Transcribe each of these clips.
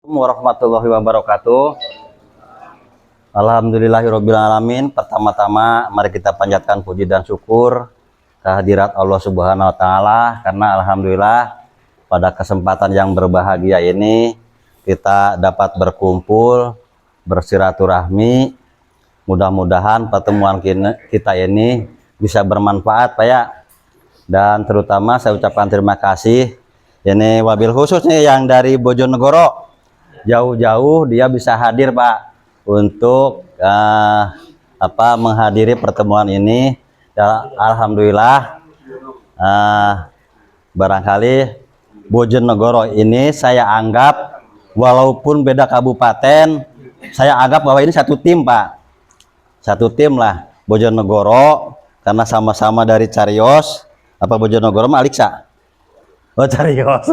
Warahmatullahi wabarakatuh. Alhamdulillahirabbil alamin. Pertama-tama mari kita panjatkan puji dan syukur kehadirat Allah Subhanahu wa taala, karena alhamdulillah pada kesempatan yang berbahagia ini kita dapat berkumpul bersiraturahmi. Mudah-mudahan pertemuan kita ini bisa bermanfaat Pak ya. Dan terutama saya ucapkan terima kasih ini wabil khusus nih yang dari Bojonegoro, jauh-jauh dia bisa hadir Pak untuk menghadiri pertemuan ini. Dan alhamdulillah barangkali Bojonegoro ini saya anggap walaupun beda kabupaten, saya anggap bahwa ini satu tim Pak, satu tim lah Bojonegoro, karena sama-sama dari Cariyos. Apa Bojonegoro mah Aliksa? Oh Cariyos.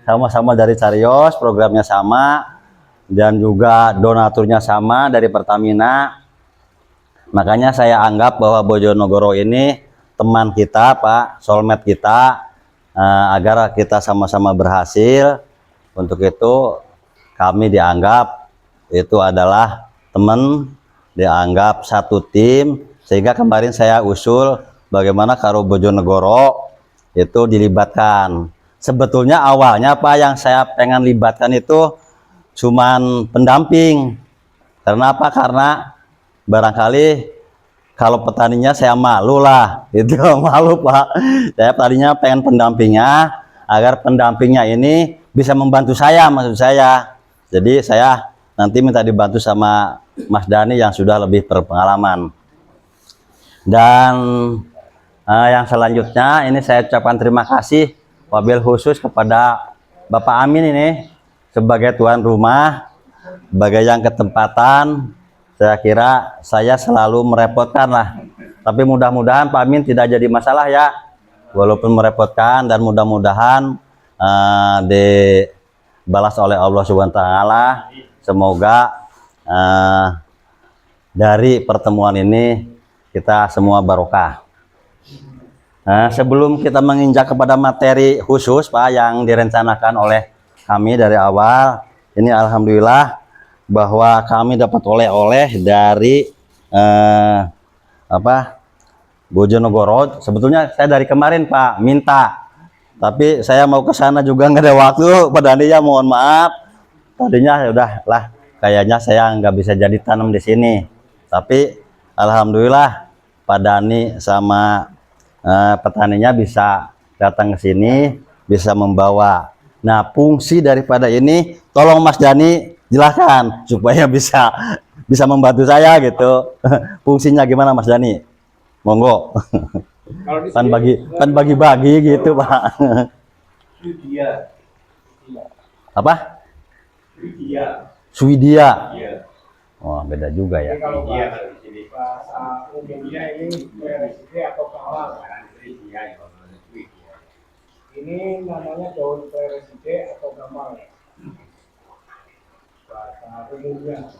Sama-sama dari Cariyos, programnya sama dan juga donaturnya sama dari Pertamina. Makanya saya anggap bahwa Bojonegoro ini teman kita Pak, soulmate kita, agar kita sama-sama berhasil. Untuk itu kami dianggap itu adalah teman, dianggap satu tim, sehingga kemarin saya usul bagaimana kalau Bojonegoro itu dilibatkan. Sebetulnya awalnya Pak yang saya pengen libatkan itu cuman pendamping. Karena apa? Karena barangkali kalau petaninya saya malu lah, itu malu Pak. Saya tadinya pengen pendampingnya, agar pendampingnya ini bisa membantu saya, maksud saya. Jadi saya nanti minta dibantu sama Mas Dani yang sudah lebih berpengalaman. Dan yang selanjutnya ini saya ucapkan terima kasih wabil khusus kepada Bapak Amin ini sebagai tuan rumah, sebagai yang ketempatan. Saya kira saya selalu merepotkan lah, tapi mudah-mudahan Pak Amin tidak jadi masalah ya, walaupun merepotkan, dan mudah-mudahan dibalas oleh Allah Subhanahu wa taala. Semoga dari pertemuan ini kita semua barokah. Sebelum kita menginjak kepada materi khusus Pak yang direncanakan oleh kami dari awal, ini alhamdulillah bahwa kami dapat oleh-oleh dari Bojonegoro. Sebetulnya saya dari kemarin Pak minta, tapi saya mau ke sana juga nggak ada waktu. Pak Dani ya mohon maaf. Tadinya ya udah lah, kayaknya saya nggak bisa jadi tanam di sini. Tapi alhamdulillah Pak Dani sama petaninya bisa datang ke sini, bisa membawa. Nah, fungsi daripada ini tolong Mas Dani jelaskan supaya bisa membantu saya gitu. Fungsinya gimana Mas Dani? Monggo. Kan bagi-bagi gitu Pak. Apa? Swidia. Oh, beda juga ya. Bahasa umumnya ini PRSID atau kawal. Ini namanya daun PRSID atau gamal, bahasa umumnya.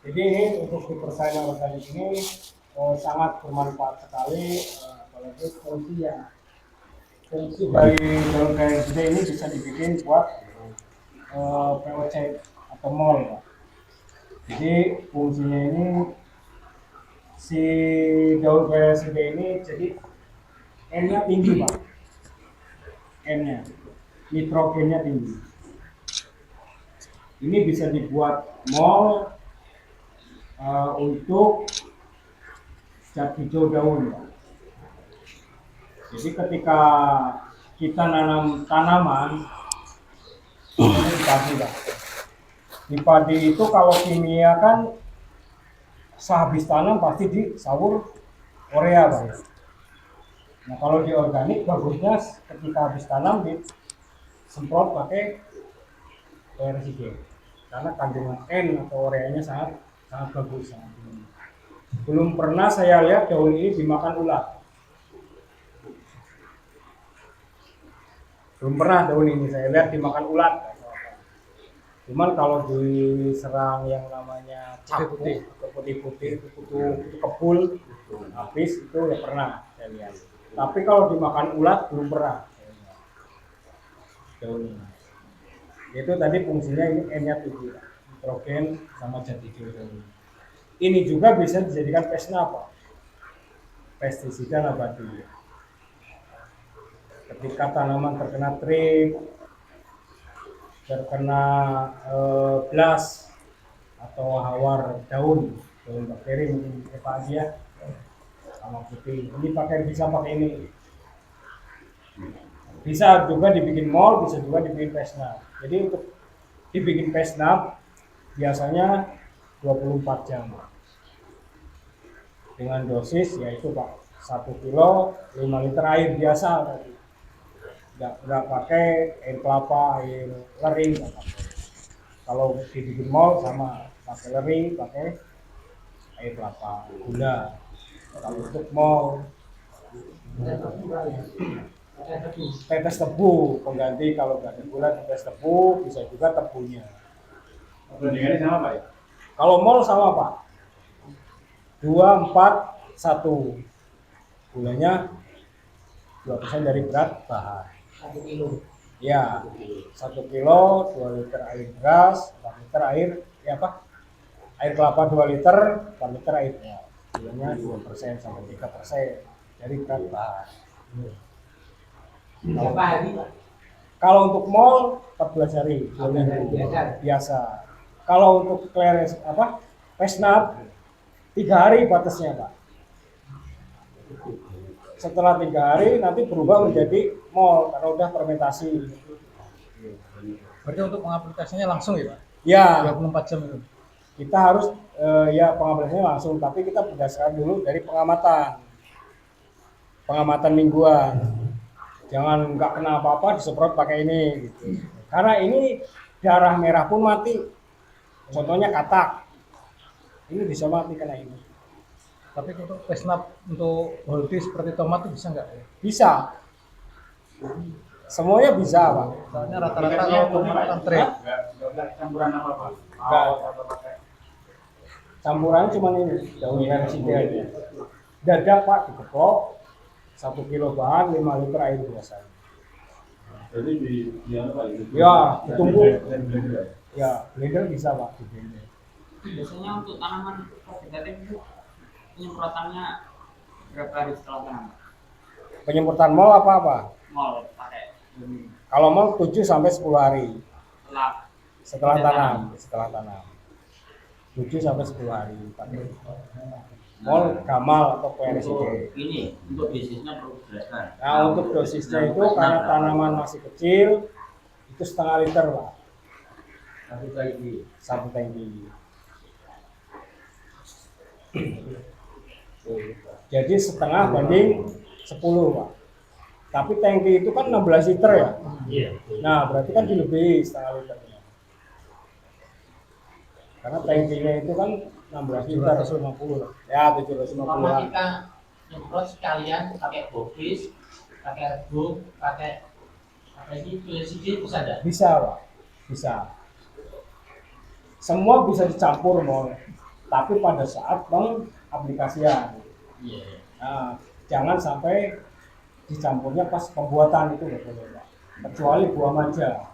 Jadi ini untuk di persaingan organik ini sangat bermanfaat sekali, apalagi fungsi dari daun PRSID ini bisa dibikin buat POC atau mol. Jadi fungsinya ini, si daun PRSID ini jadi N-nya tinggi Pak, N-nya, nitrogennya tinggi. Ini bisa dibuat mol untuk zat hijau daun Pak. Jadi ketika kita nanam tanaman ini di padi Pak. Di padi itu kalau kimia kan sehabis tanam pasti disawur urea Pak. Nah kalau di organik bagusnya ketika habis tanam disemprot pakai PRSID, karena kandungan N atau ureanya sangat bagus. Belum pernah saya lihat daun ini dimakan ulat. Belum pernah daun ini saya lihat dimakan ulat. Cuman kalau diserang yang namanya capuk atau putih-putih, kutu kepul, habis itu ya pernah saya lihat. Tapi kalau dimakan ulat belum pernah daun ini. Itu tadi fungsinya ini N-nya 7, nitrogen sama zat hijau daun. Ini juga bisa dijadikan pesna, Pak. Pestisida nabati. Ketika tanaman terkena trik, terkena blas atau hawar daun bakteri mungkin Epasia sama putih, ini bisa pakai ini. Bisa juga dibikin mol, bisa juga dibikin pesnap. Jadi untuk dibikin pesnap biasanya 24 jam dengan dosis yaitu Pak 1 kilo 5 liter air biasa tadi. Nggak pakai air kelapa, air leri, nggak pakai. Kalau dibikin mol sama pakai leri, pakai air kelapa, gula. Kalau untuk mol tetes tebu pengganti, kalau nggak ada gula tetes tebu, bisa juga tebunya. Perbandingannya sama Pak ya? Kalau mol sama Pak 2, 4, 1, gulanya 2% dari berat bahan. 1 kilo. Ya, 1 kilo 2 liter air beras, 4 liter air air kelapa 2 liter, 4 liter airnya. Gulanya 2% sampai 3% dari berat bahan. Berapa hari Pak? Kalau untuk mol 14 hari, biasa. Kalau untuk pesnap 3 hari batasnya Pak. Setelah 3 hari nanti berubah menjadi mol karena udah fermentasi. Berarti untuk pengaplikasinya langsung ya Pak? Ya, 24 jam itu? kita harus ya pengaplikasinya langsung, tapi kita berdasarkan dulu dari pengamatan mingguan. Jangan nggak kena apa-apa disemprot pakai ini gitu. Karena ini darah merah pun mati. Contohnya katak. Ini bisa mati karena ini. Tapi untuk pesnap untuk holdi seperti tomat itu bisa nggak? Bisa. Semuanya bisa, Pak. Soalnya rata-rata kalau tomat kan trik. Nggak campuran apa Pak? Nggak. Atau pakai Campurannya cuma ini, daun ransida aja. Dadak Pak dikeplok 1 kilo bahan 5 liter air biasa. Jadi di apa Pak? Ya, ditumbuk. Blender. Ya, blender bisa Pak, di blender. Biasanya untuk tanaman vegetatif itu penyemprotannya berapa hari setelah tanam? Penyemprotan mol apa? Mol pakai Kalau mol 7 sampai 10 hari setelah setelah tanam. 7 sampai 10 hari pakai mol gamal atau PRSID. ini untuk dosisnya perlu dijelaskan. Nah, untuk dosisnya itu karena tanaman masih kecil itu setengah liter Pak, satu tangki. Jadi setengah banding 10 Pak. Tapi tangki itu kan 16 liter ya. Iya. Nah, berarti kan dilebihi setengah liternya. Karena tangkinya itu kan 16 liter 750. Ya, 750. Kalau kita nyemprot sekalian pakai bobis, pakai rebuk, pakai apa ini PSID bisa enggak? Bisa, Pak. Bisa. Semua bisa dicampur, Mon. Tapi pada saat pengaplikasian. Iya. Nah, jangan sampai dicampurnya pas pembuatan itu nggak boleh, Pak. Kecuali buah maja.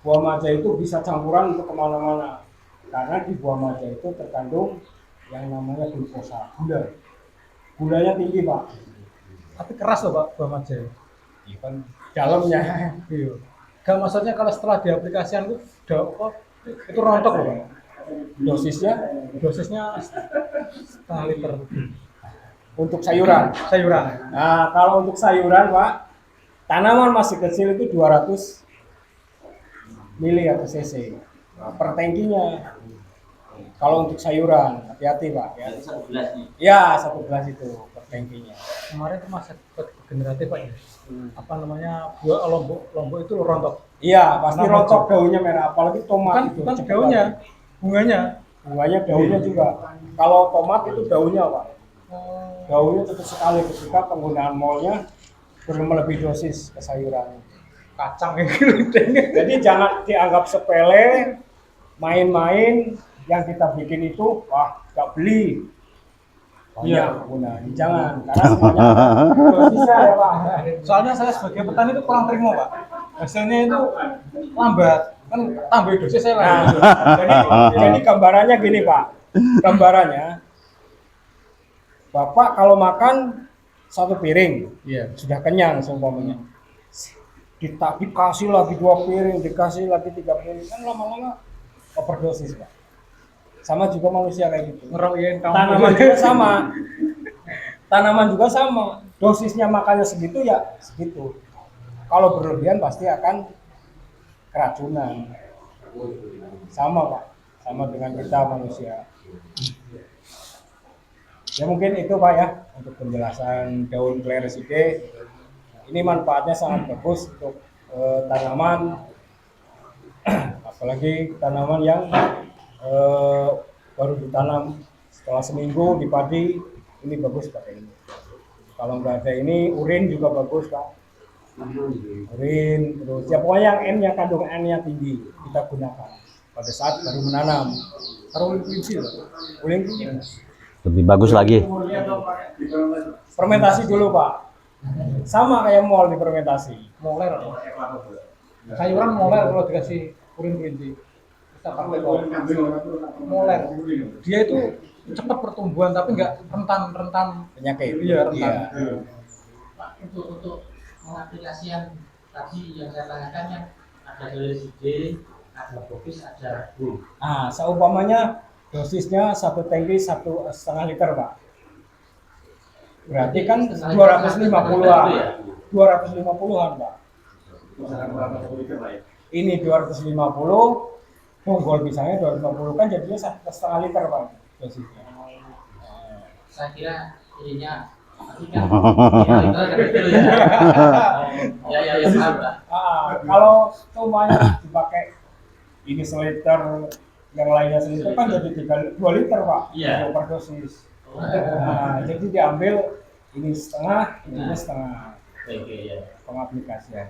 Buah maja itu bisa campuran untuk kemana-mana. Karena di buah maja itu terkandung yang namanya glukosa, gula. Gulanya tinggi, Pak. Tapi keras loh Pak buah maja. Iya kan dalamnya. Iya. Gak maksudnya kalau setelah diaplikasikan itu udah kok itu rontok loh Pak. Dosisnya Setengah liter untuk sayuran. sayuran. Nah, kalau untuk sayuran, Pak, tanaman masih kecil itu 200 mili atau cc per tangkinya. Kalau untuk sayuran, hati-hati Pak. Ya, Jadi 1 gelas nih. ya 1 gelas itu per tangkinya. Kemarin itu masih generatif Pak ya. Apa namanya buah lombok itu rontok. Iya, pasti Kenapa, rontok Cok? daunnya merah, apalagi tomat itu. Bukan cepet daunnya, banget. bunganya. Bunganya daunnya juga. Kalau tomat itu daunnya, Pak. Daunnya cepat sekali ketika penggunaan molnya melebihi dosis ke sayuran. Kacang gitu. Jadi jangan dianggap sepele, main-main yang kita bikin itu, wah nggak beli. Iya, penggunaan. Jangan, karena semuanya dosisnya ya Pak. Soalnya saya sebagai petani itu kurang terima Pak. Hasilnya itu lambat. kan tambah dosis saya Nah, lagi. jadi gambarannya gini Pak, gambarannya Bapak kalau makan satu piring Iya. sudah kenyang seumpamanya, dikasih lagi 2 piring, dikasih lagi 3 piring, kan lama-lama overdosis Pak. Sama juga manusia kayak gitu. Ngerokin kamu. Tanaman juga sama. Tanaman juga sama. Dosisnya makannya segitu ya segitu. Kalau berlebihan pasti akan keracunan. Sama Pak, sama dengan kita manusia. Ya mungkin itu Pak ya untuk penjelasan daun Cleresidea. Ini manfaatnya sangat bagus untuk tanaman, apalagi tanaman yang baru ditanam setelah seminggu di padi, ini bagus pakai ini. Kalau nggak ada ini, urin juga bagus Pak. Urin, terus ya pokoknya yang N-nya, kandung N-nya tinggi kita gunakan pada saat baru menanam. Taruh kunci loh. Urin Lebih bagus lagi. fermentasi dulu Pak, sama kayak mol di fermentasi. Moler. Sayuran moler kalau dikasih urin kelinci. Kita pakai moler. Dia itu cepat pertumbuhan tapi nggak rentan. Penyakit. Iya, rentan. Pak, untuk pengaplikasian tadi yang saya tanyakan yang ada Cleresidea, ada Bofis, ada Bu. Nah, seumpamanya dosisnya 1 tangki 1,5 liter Pak. Berarti kan 250-an. 250-an Pak. Ini 250, bonggol misalnya 250 kan jadinya 1,5 liter Pak dosisnya. Saya kira ininya tadi kan ya, itu ya paham Pak. Kalau semuanya dipakai ini seliter, yang lainnya seliter kan jadi 2 liter Pak. Iya. Overdosis. Nah, jadi diambil ini setengah, ini setengah Oke ya. pengaplikasian.